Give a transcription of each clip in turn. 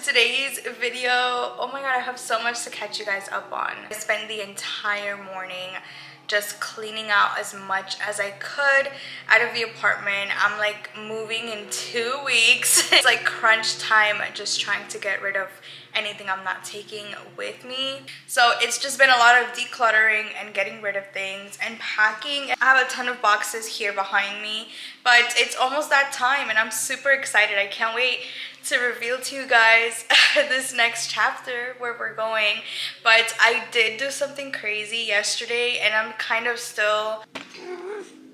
today's video. Oh my god, I have so much to catch you guys up on. I spent the entire morning just cleaning out as much as I could out of the apartment. I'm like moving in 2 weeks. It's like crunch time, just trying to get rid of anything I'm not taking with me. So it's just been a lot of decluttering and getting rid of things and packing. I have a ton of boxes here behind me, but it's almost that time and I'm super excited. I can't wait to reveal to you guys this next chapter where we're going. But I did do something crazy yesterday and I'm kind of still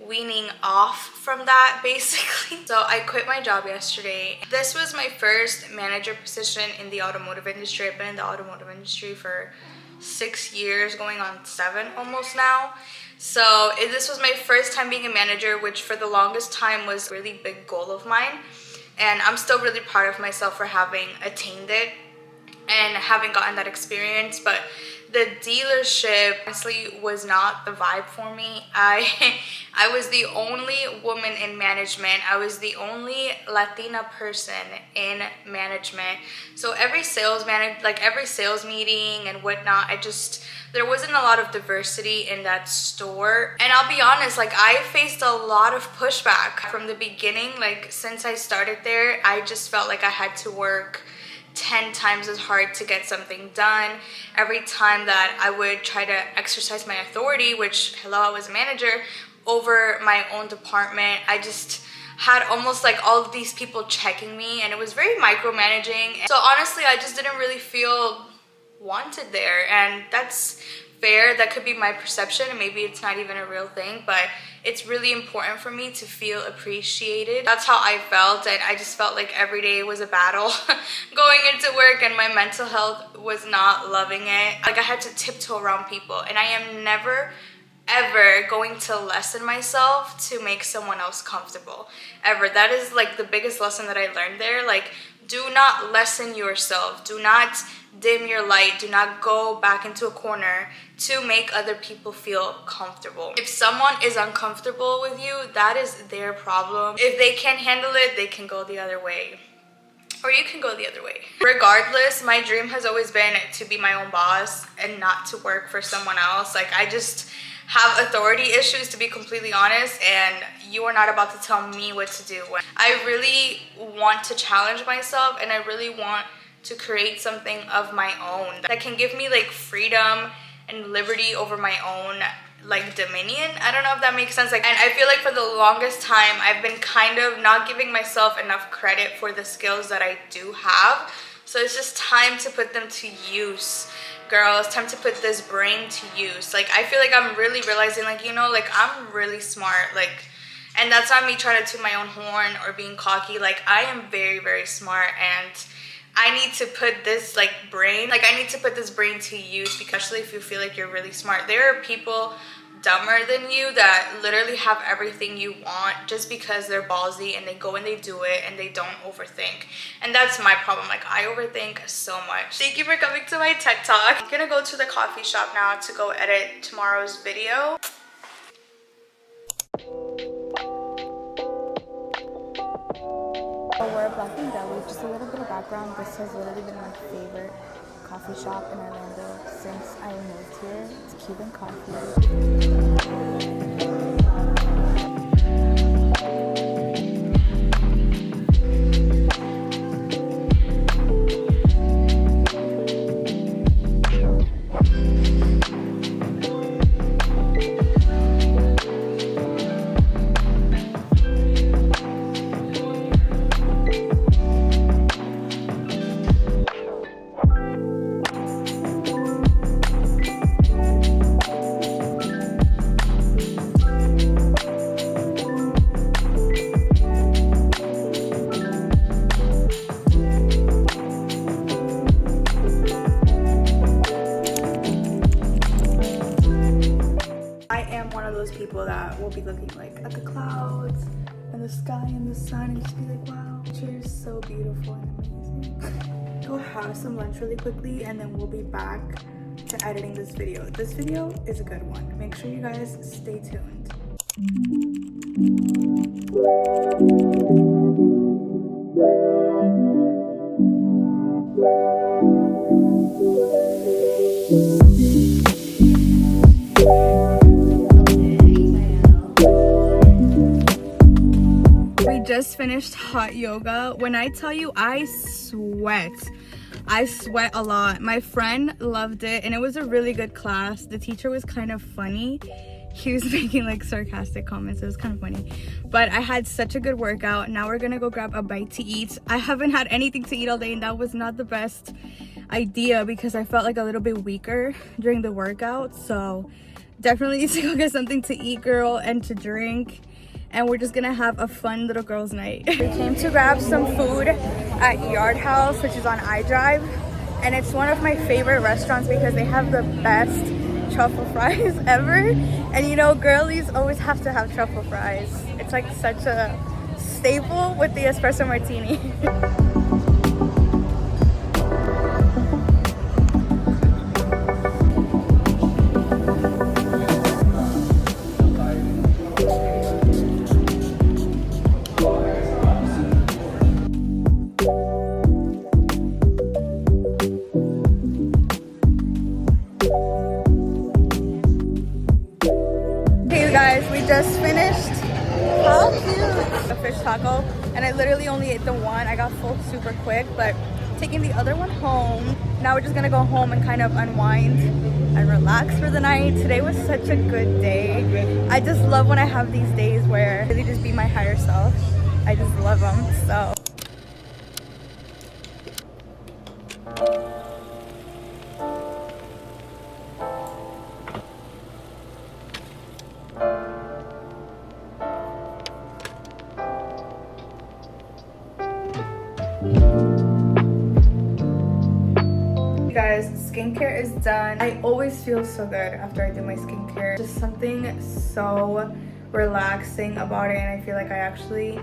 weaning off from that basically. So I quit my job yesterday. This was my first manager position in the automotive industry. I've been in the automotive industry for 6 years, going on 7 almost now. So this was my first time being a manager, which for the longest time was a really big goal of mine. And I'm still really proud of myself for having attained it and having gotten that experience. But the dealership honestly was not the vibe for me. I was the only woman in management. I was the only Latina person in management. So every sales meeting and whatnot, there wasn't a lot of diversity in that store. And I'll be honest, like I faced a lot of pushback from the beginning. Like since I started there, I just felt like I had to work 10 times as hard to get something done. Every time that I would try to exercise my authority, which, hello, I was a manager, over my own department, I just had almost like all of these people checking me and it was very micromanaging. So honestly, I just didn't really feel wanted there, and that's fair. That could be my perception and maybe it's not even a real thing, but it's really important for me to feel appreciated. That's how I felt, and I just felt like every day was a battle going into work, and my mental health was not loving it. Like I had to tiptoe around people, and I am never ever going to lessen myself to make someone else comfortable, ever. That is like the biggest lesson that I learned there. Like, do not lessen yourself, do not dim your light, do not go back into a corner to make other people feel comfortable. If someone is uncomfortable with you, that is their problem. If they can't handle it, they can go the other way. Or you can go the other way. Regardless, my dream has always been to be my own boss and not to work for someone else. Like I just have authority issues, to be completely honest, and you are not about to tell me what to do. I really want to challenge myself, and I really want to create something of my own that can give me like freedom and liberty over my own like dominion. I don't know if that makes sense. Like, and I feel like for the longest time I've been kind of not giving myself enough credit for the skills that I do have. So it's just time to put them to use. Girl, it's time to put this brain to use. Like I feel like I'm really realizing, like, you know, like I'm really smart, like, and that's not me trying to toot my own horn or being cocky. Like I am very, very smart, and I need to put this I need to put this brain to use, especially if you feel like you're really smart. There are people dumber than you that literally have everything you want just because they're ballsy and they go and they do it and they don't overthink. And that's my problem. Like I overthink so much. Thank you for coming to my TED Talk. I'm gonna go to the coffee shop now to go edit tomorrow's video. We're at Black and Deli. Just a little bit of background. This has literally been my favorite coffee shop in Orlando since I moved here. It's Cuban coffee. People that will be looking like at the clouds and the sky and the sun and just be like, wow, nature is so beautiful and amazing. Go have some lunch really quickly and then we'll be back to editing this video. This video is a good one. Make sure you guys stay tuned. We just finished hot yoga. When I tell you I sweat a lot. My friend loved it and it was a really good class. The teacher was kind of funny. He was making like sarcastic comments. It was kind of funny, but I had such a good workout. Now we're gonna go grab a bite to eat. I haven't had anything to eat all day and that was not the best idea because I felt like a little bit weaker during the workout. So definitely need to go get something to eat, girl, and to drink. And we're just gonna have a fun little girls' night. We came to grab some food at Yard House, which is on iDrive, and it's one of my favorite restaurants because they have the best truffle fries ever. And you know, girlies always have to have truffle fries. It's like such a staple with the espresso martini. Just finished. How cute! A fish taco, and I literally only ate the one. I got full super quick, but taking the other one home. Now we're just gonna go home and kind of unwind and relax for the night. Today was such a good day. I just love when I have these days where I really just be my higher self. I just love them. So. Guys, skincare is done. I always feel so good after I do my skincare. Just something so relaxing about it, and I feel like I actually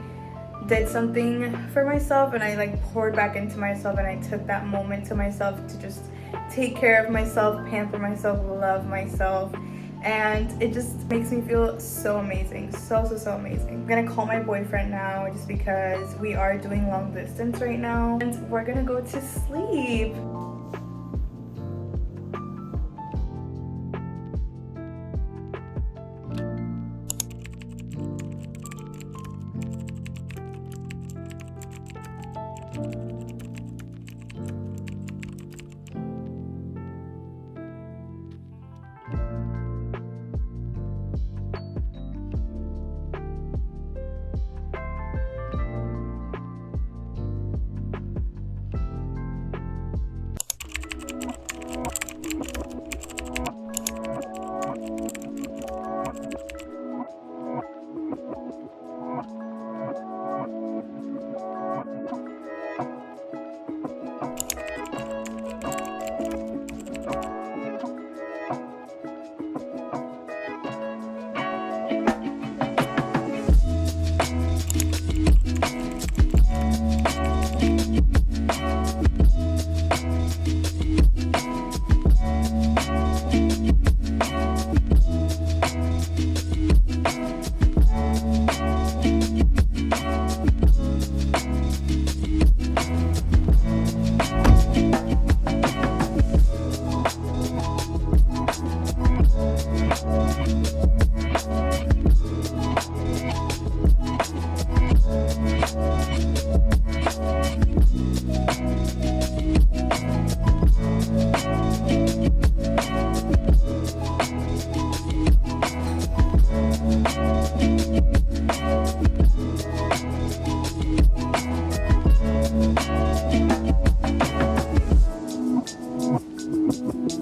did something for myself and I like poured back into myself and I took that moment to myself to just take care of myself, pamper myself, love myself. And it just makes me feel so amazing, so amazing. I'm gonna call my boyfriend now just because we are doing long distance right now and we're gonna go to sleep.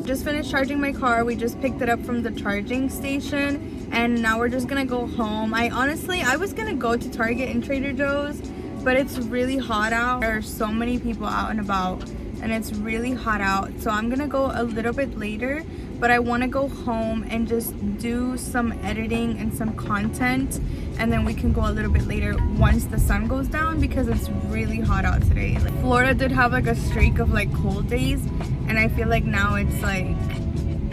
Just finished charging my car. We just picked it up from the charging station and now we're just gonna go home. I was gonna go to Target and Trader Joe's, but it's really hot out. There are so many people out and about and it's really hot out, so I'm gonna go a little bit later, but I want to go home and just do some editing and some content, and then we can go a little bit later once the sun goes down because it's really hot out today. Like, Florida did have like a streak of like cold days, and I feel like now it's like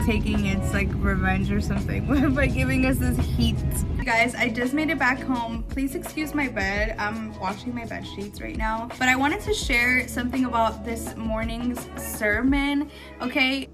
taking its like revenge or something by giving us this heat. Guys, I just made it back home. Please excuse my bed. I'm washing my bed sheets right now. But I wanted to share something about this morning's sermon, okay?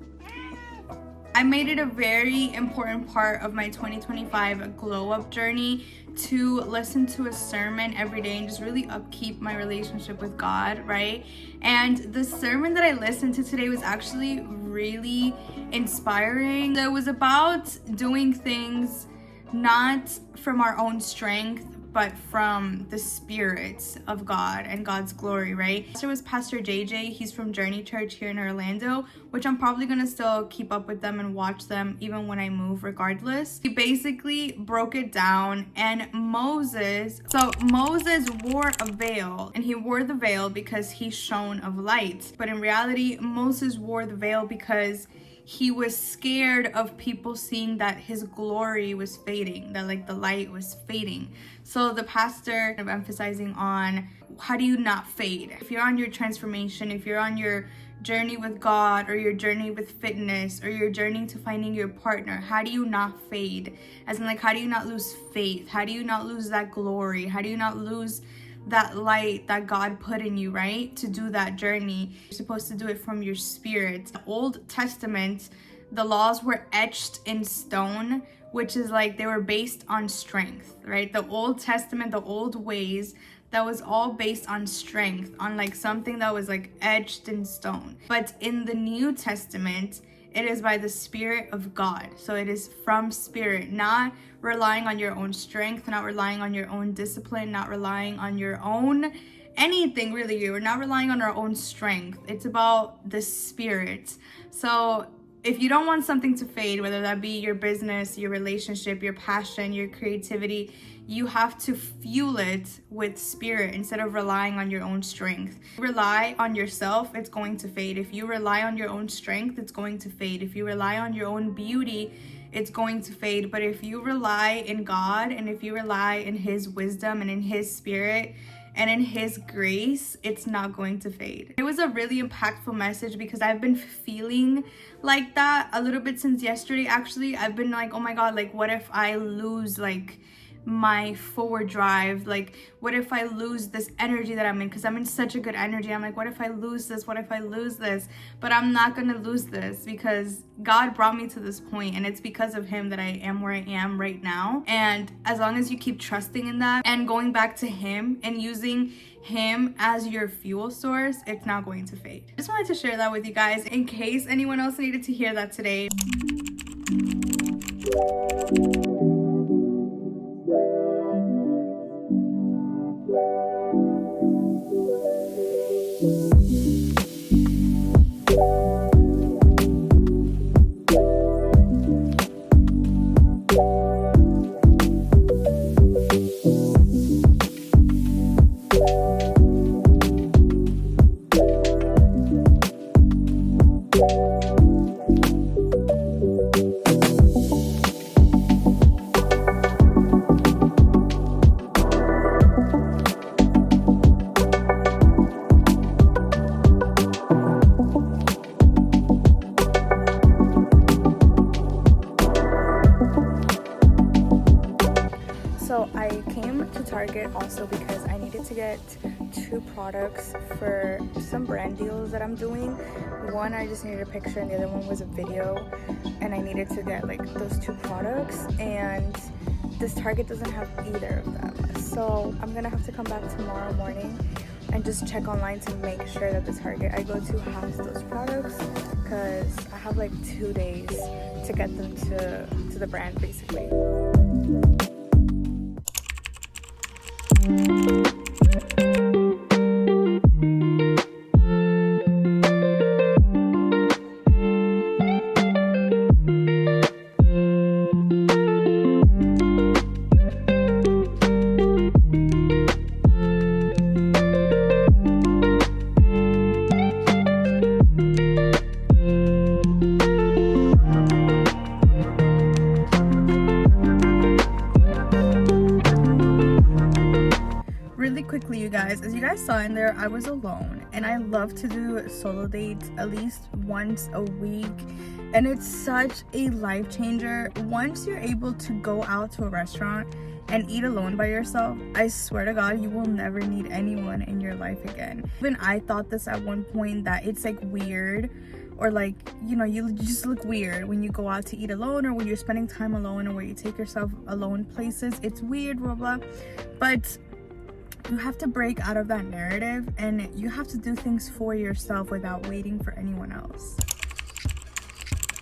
I made it a very important part of my 2025 glow up journey to listen to a sermon every day and just really upkeep my relationship with God, right? And the sermon that I listened to today was actually really inspiring. It was about doing things not from our own strength, but from the Spirit of God and God's glory, right? It was Pastor JJ. He's from Journey Church here in Orlando, which I'm probably gonna still keep up with them and watch them even when I move regardless. He basically broke it down, and Moses wore a veil, and he wore the veil because he shone of light. But in reality, Moses wore the veil because he was scared of people seeing that his glory was fading, that like the light was fading. So the pastor of emphasizing on how do you not fade? If you're on your transformation, if you're on your journey with God, or your journey with fitness, or your journey to finding your partner, how do you not fade? As in like, how do you not lose faith? How do you not lose that glory? How do you not lose that light that God put in you, right? To do that journey. You're supposed to do it from your spirit. The Old Testament, the laws were etched in stone, which is like they were based on strength, right? The Old Testament, the old ways, that was all based on strength, on like something that was like etched in stone. But in the New Testament, it is by the Spirit of God. So it is from Spirit, not relying on your own strength, not relying on your own discipline, not relying on your own anything really. You're not relying on our own strength. It's about the Spirit. So if you don't want something to fade, whether that be your business, your relationship, your passion, your creativity, you have to fuel it with Spirit instead of relying on your own strength. If you rely on yourself, it's going to fade. If you rely on your own strength, it's going to fade. If you rely on your own beauty, it's going to fade. But if you rely in God, and if you rely in His wisdom and in His Spirit and in His grace, it's not going to fade. It was a really impactful message because I've been feeling like that a little bit since yesterday. Actually, I've been like, oh my God, like what if I lose like my forward drive? Like what if I lose this energy that I'm in? Because I'm in such a good energy. I'm like, what if I lose this? What if I lose this? But I'm not gonna lose this because God brought me to this point, and it's because of Him that I am where I am right now. And as long as you keep trusting in that and going back to Him and using Him as your fuel source, it's not going to fade. I just wanted to share that with you guys in case anyone else needed to hear that today. So I came to Target also because I needed to get 2 products for some brand deals that I'm doing. One, I just needed a picture, and the other one was a video, and I needed to get like those 2 products, and this Target doesn't have either of them. So I'm gonna have to come back tomorrow morning and just check online to make sure that the Target I go to has those products, because I have like 2 days to get them to the brand basically. Quickly, you guys, as you guys saw in there, I was alone, and I love to do solo dates at least once a week, And it's such a life changer. Once you're able to go out to a restaurant and eat alone by yourself, I swear to God, you will never need anyone in your life again. Even I thought this at one point, that it's like weird, or like, you know, you just look weird when you go out to eat alone, or when you're spending time alone, or where you take yourself alone places. It's weird, blah blah. But you have to break out of that narrative, and you have to do things for yourself without waiting for anyone else.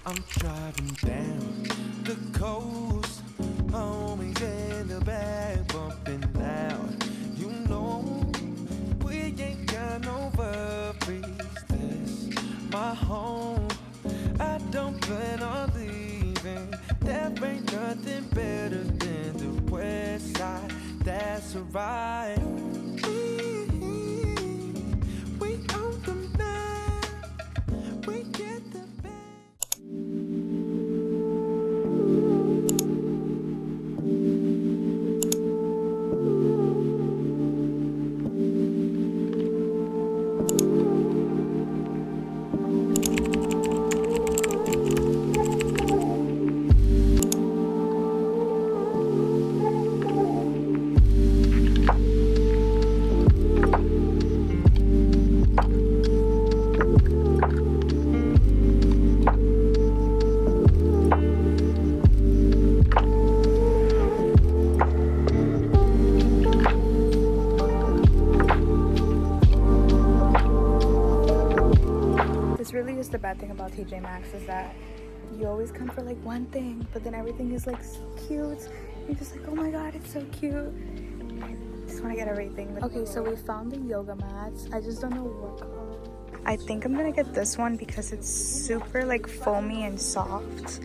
I'm driving down the coast, homies in the back bumping loud. You know, we ain't got no worries. This my home, I don't plan on leaving. There ain't nothing better than the west side. That's alright. We own the map. We get the best. Really is the bad thing about TJ Maxx, is that you always come for like one thing, but then everything is like so cute. You're just like, oh my god, it's so cute. I just want to get everything. Okay, so we found the yoga mats. I just don't know what color. I think I'm gonna get this one because it's super like foamy and soft,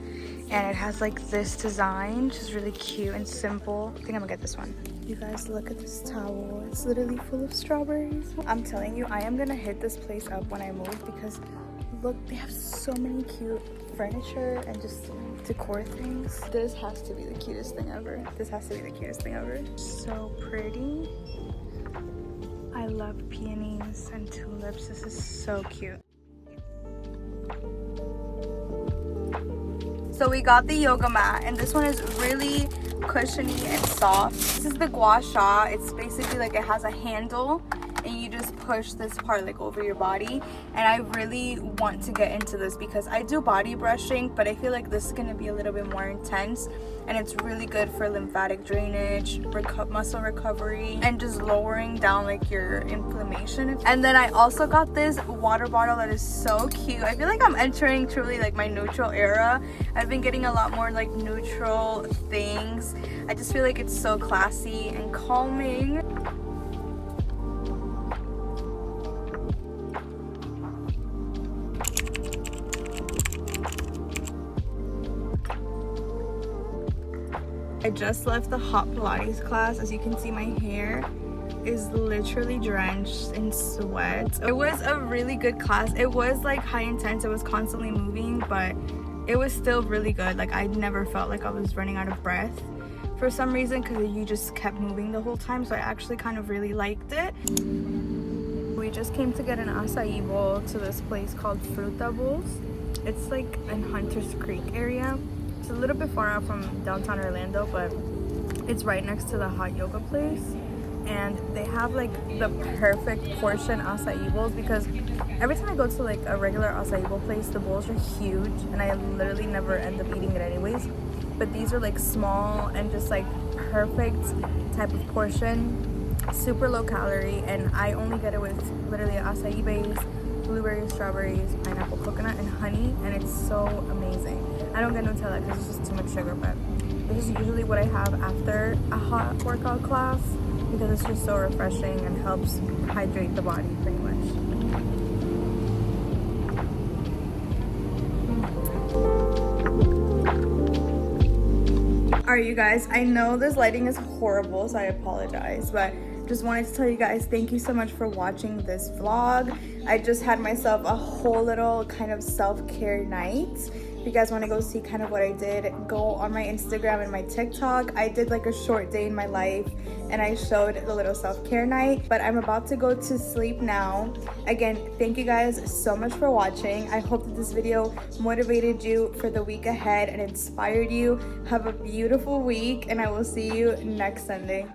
and it has like this design, which is really cute and simple. I think I'm gonna get this one. You guys, look at this towel. It's literally full of strawberries. I'm telling you, I am gonna hit this place up when I move, because look, they have so many cute furniture and just decor things. This has to be the cutest thing ever. This has to be the cutest thing ever. So pretty. I love peonies and tulips. This is so cute. So we got the yoga mat, and this one is really cushiony and soft. This is the gua sha. It's basically like it has a handle, and you just push this part like over your body. And I really want to get into this because I do body brushing, but I feel like this is going to be a little bit more intense, and it's really good for lymphatic drainage, muscle recovery, and just lowering down like your inflammation. And then I also got this water bottle that is so cute. I feel like I'm entering truly like my neutral era. I've been getting a lot more like neutral things. I just feel like it's so classy and calming. I just left the hot Pilates class. As you can see, my hair is literally drenched in sweat. It was a really good class. It was like high intense. It was constantly moving, but it was still really good. Like, I never felt like I was running out of breath for some reason, because you just kept moving the whole time. So I actually kind of really liked it. We just came to get an acai bowl to this place called Fruta Bowls. It's like in Hunters Creek area. It's a little bit far out from downtown Orlando, but it's right next to the hot yoga place. And they have like the perfect portion acai bowls, because every time I go to like a regular acai bowl place, the bowls are huge and I literally never end up eating it anyways. But these are like small and just like perfect type of portion, super low calorie, and I only get it with literally acai base, blueberries, strawberries, pineapple, coconut, and honey, and it's so amazing. I don't get Nutella because it's just too much sugar, but this is usually what I have after a hot workout class, because it's just so refreshing and helps hydrate the body pretty much. Alright, you guys, I know this lighting is horrible, so I apologize, but just wanted to tell you guys thank you so much for watching this vlog. I just had myself a whole little kind of self-care night, If you guys want to go see kind of what I did, go on my Instagram and my TikTok. I did like a short day in my life and I showed the little self-care night, but I'm about to go to sleep now. Again, thank you guys so much for watching. I hope that this video motivated you for the week ahead and inspired you. Have a beautiful week, and I will see you next Sunday.